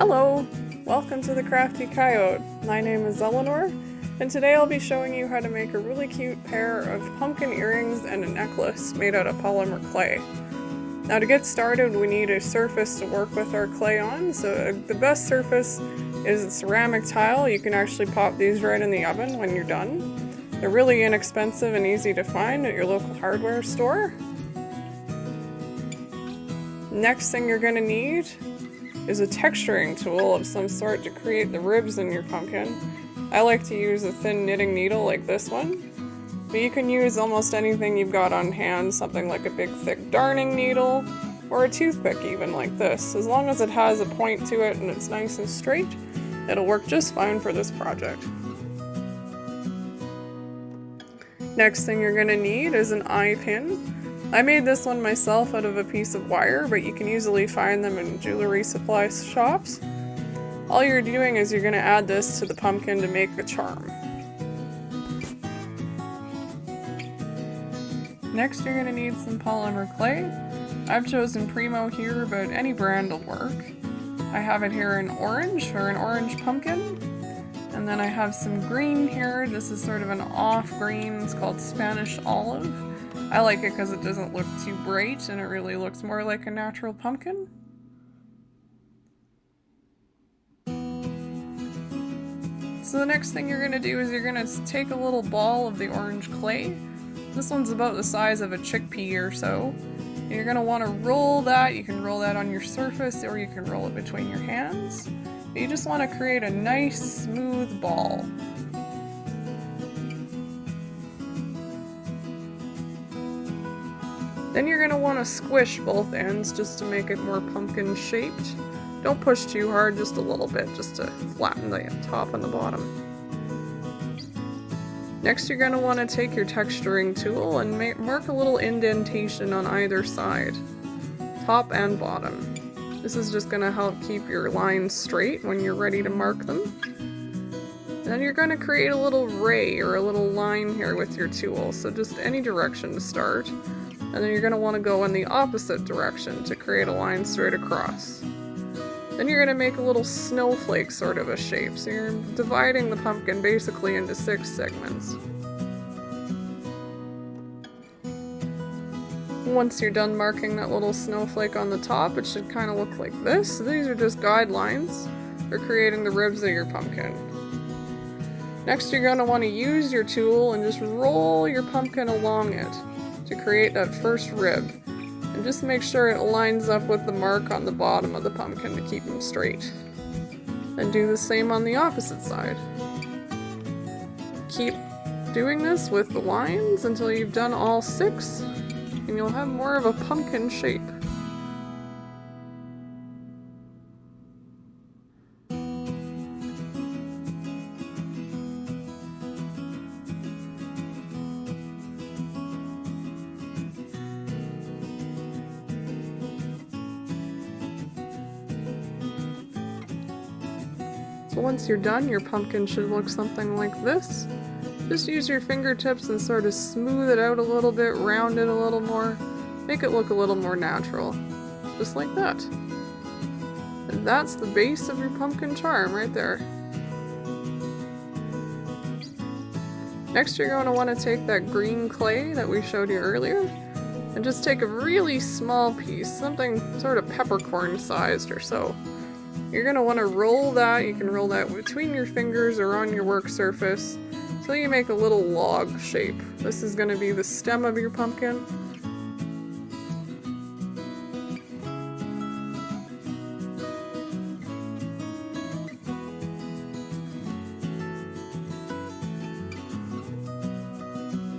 Hello! Welcome to the Crafty Coyote. My name is Eleanor, and today I'll be showing you how to make a really cute pair of pumpkin earrings and a necklace made out of polymer clay. Now to get started, we need a surface to work with our clay on, so the best surface is a ceramic tile. You can actually pop these right in the oven when you're done. They're really inexpensive and easy to find at your local hardware store. Next thing you're going to need is a texturing tool of some sort to create the ribs in your pumpkin. I like to use a thin knitting needle like this one, but you can use almost anything you've got on hand, something like a big thick darning needle, or a toothpick even like this. As long as it has a point to it and it's nice and straight, it'll work just fine for this project. Next thing you're going to need is an eye pin. I made this one myself out of a piece of wire, but you can easily find them in jewelry supply shops. All you're doing is you're going to add this to the pumpkin to make the charm. Next you're going to need some polymer clay. I've chosen Primo here, but any brand will work. I have it here in orange for an orange pumpkin. And then I have some green here. This is sort of an off green. It's called Spanish olive. I like it because it doesn't look too bright and it really looks more like a natural pumpkin. So the next thing you're going to do is you're going to take a little ball of the orange clay. This one's about the size of a chickpea or so. And you're going to want to roll that. You can roll that on your surface or you can roll it between your hands. But you just want to create a nice smooth ball. Then you're going to want to squish both ends just to make it more pumpkin shaped. Don't push too hard, just a little bit, just to flatten the top and the bottom. Next you're going to want to take your texturing tool and mark a little indentation on either side, top and bottom. This is just going to help keep your lines straight when you're ready to mark them. Then you're going to create a little ray or a little line here with your tool, so just any direction to start. And then you're going to want to go in the opposite direction to create a line straight across. Then you're going to make a little snowflake sort of a shape, so you're dividing the pumpkin basically into 6 segments. Once you're done marking that little snowflake on the top, it should kind of look like this. So these are just guidelines for creating the ribs of your pumpkin. Next you're going to want to use your tool and just roll your pumpkin along it to create that first rib, and just make sure it lines up with the mark on the bottom of the pumpkin to keep them straight. And do the same on the opposite side. Keep doing this with the lines until you've done all 6, and you'll have more of a pumpkin shape. So once you're done, your pumpkin should look something like this. Just use your fingertips and sort of smooth it out a little bit, round it a little more, make it look a little more natural. Just like that. And that's the base of your pumpkin charm right there. Next you're going to want to take that green clay that we showed you earlier, and just take a really small piece, something sort of peppercorn sized or so. You're going to want to roll that. You can roll that between your fingers or on your work surface so you make a little log shape. This is going to be the stem of your pumpkin.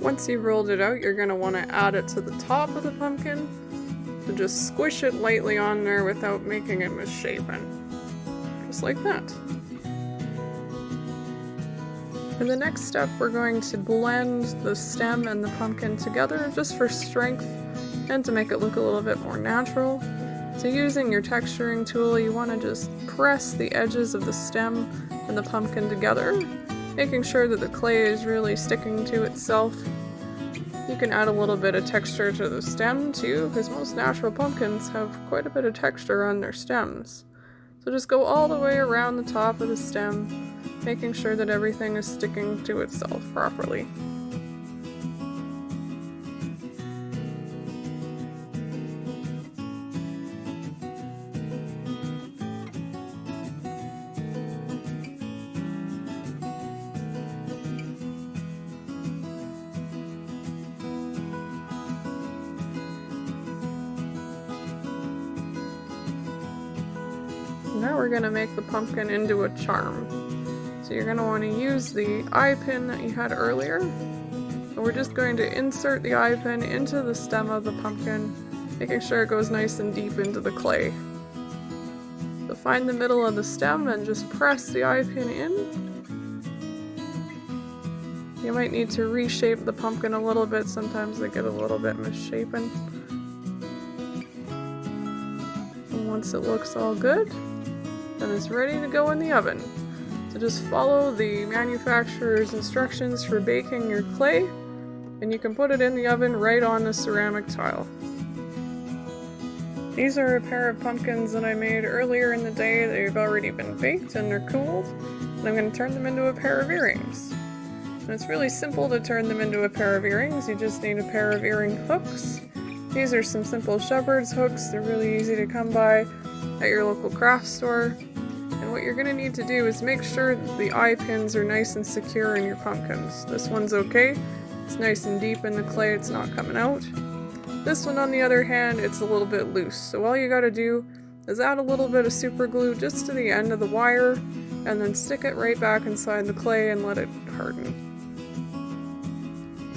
Once you've rolled it out, you're going to want to add it to the top of the pumpkin. So just squish it lightly on there without making it misshapen. Just like that. In the next step, we're going to blend the stem and the pumpkin together just for strength and to make it look a little bit more natural. So using your texturing tool, you want to just press the edges of the stem and the pumpkin together, making sure that the clay is really sticking to itself. You can add a little bit of texture to the stem too, because most natural pumpkins have quite a bit of texture on their stems. So just go all the way around the top of the stem, making sure that everything is sticking to itself properly. Now we're going to make the pumpkin into a charm. So you're going to want to use the eye pin that you had earlier. And we're just going to insert the eye pin into the stem of the pumpkin, making sure it goes nice and deep into the clay. So find the middle of the stem and just press the eye pin in. You might need to reshape the pumpkin a little bit, sometimes they get a little bit misshapen. And once it looks all good, then it's ready to go in the oven. So just follow the manufacturer's instructions for baking your clay, and you can put it in the oven right on the ceramic tile. These are a pair of pumpkins that I made earlier in the day. They've already been baked and they're cooled, and I'm going to turn them into a pair of earrings. And it's really simple to turn them into a pair of earrings. You just need a pair of earring hooks. These are some simple shepherd's hooks. They're really easy to come by at your local craft store. And what you're going to need to do is make sure that the eye pins are nice and secure in your pumpkins. This one's okay. It's nice and deep in the clay, it's not coming out. This one, on the other hand, it's a little bit loose. So all you got to do is add a little bit of super glue just to the end of the wire, and then stick it right back inside the clay and let it harden.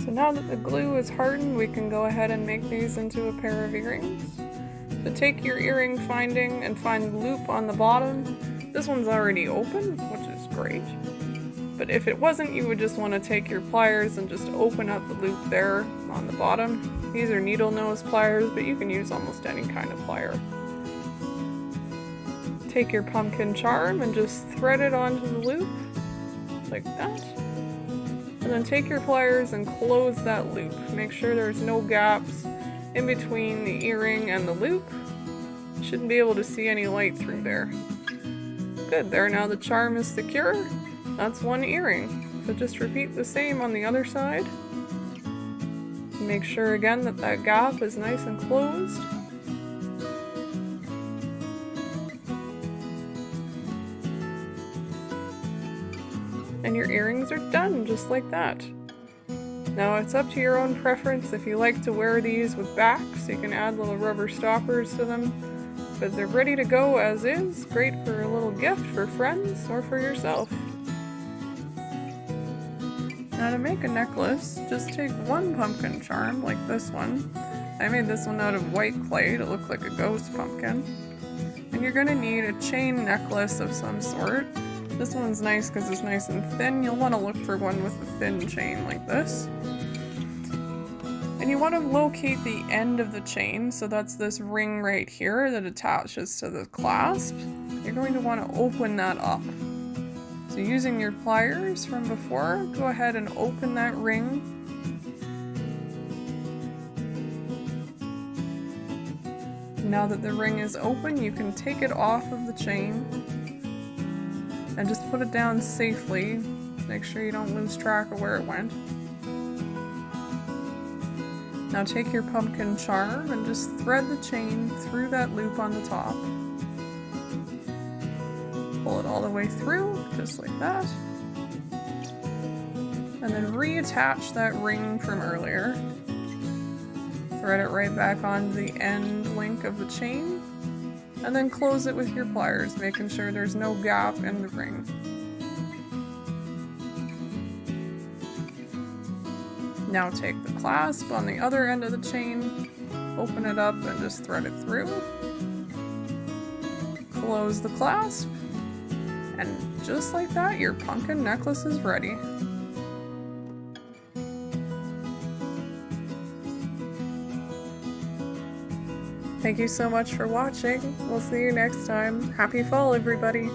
So now that the glue is hardened, we can go ahead and make these into a pair of earrings. So take your earring finding and find the loop on the bottom. This one's already open, which is great. But if it wasn't, you would just want to take your pliers and just open up the loop there on the bottom. These are needle nose pliers, but you can use almost any kind of plier. Take your pumpkin charm and just thread it onto the loop, like that. And then take your pliers and close that loop. Make sure there's no gaps in between the earring and the loop. You shouldn't be able to see any light through there. Good, there, now the charm is secure. That's one earring. So just repeat the same on the other side. Make sure again that that gap is nice and closed. And your earrings are done, just like that. Now it's up to your own preference if you like to wear these with backs. You can add little rubber stoppers to them. But they're ready to go as is. Great for a little gift for friends or for yourself. Now to make a necklace, just take one pumpkin charm like this one. I made this one out of white clay to look like a ghost pumpkin. And you're going to need a chain necklace of some sort. This one's nice because it's nice and thin. You'll want to look for one with a thin chain like this. And you want to locate the end of the chain, so that's this ring right here that attaches to the clasp. You're going to want to open that up. So using your pliers from before, go ahead and open that ring. Now that the ring is open, you can take it off of the chain and just put it down safely. Make sure you don't lose track of where it went. Now take your pumpkin charm and just thread the chain through that loop on the top. Pull it all the way through, just like that. And then reattach that ring from earlier. Thread it right back onto the end link of the chain. And then close it with your pliers, making sure there's no gap in the ring. Now take the clasp on the other end of the chain, open it up and just thread it through. Close the clasp, and just like that, your pumpkin necklace is ready. Thank you so much for watching. We'll see you next time. Happy fall, everybody!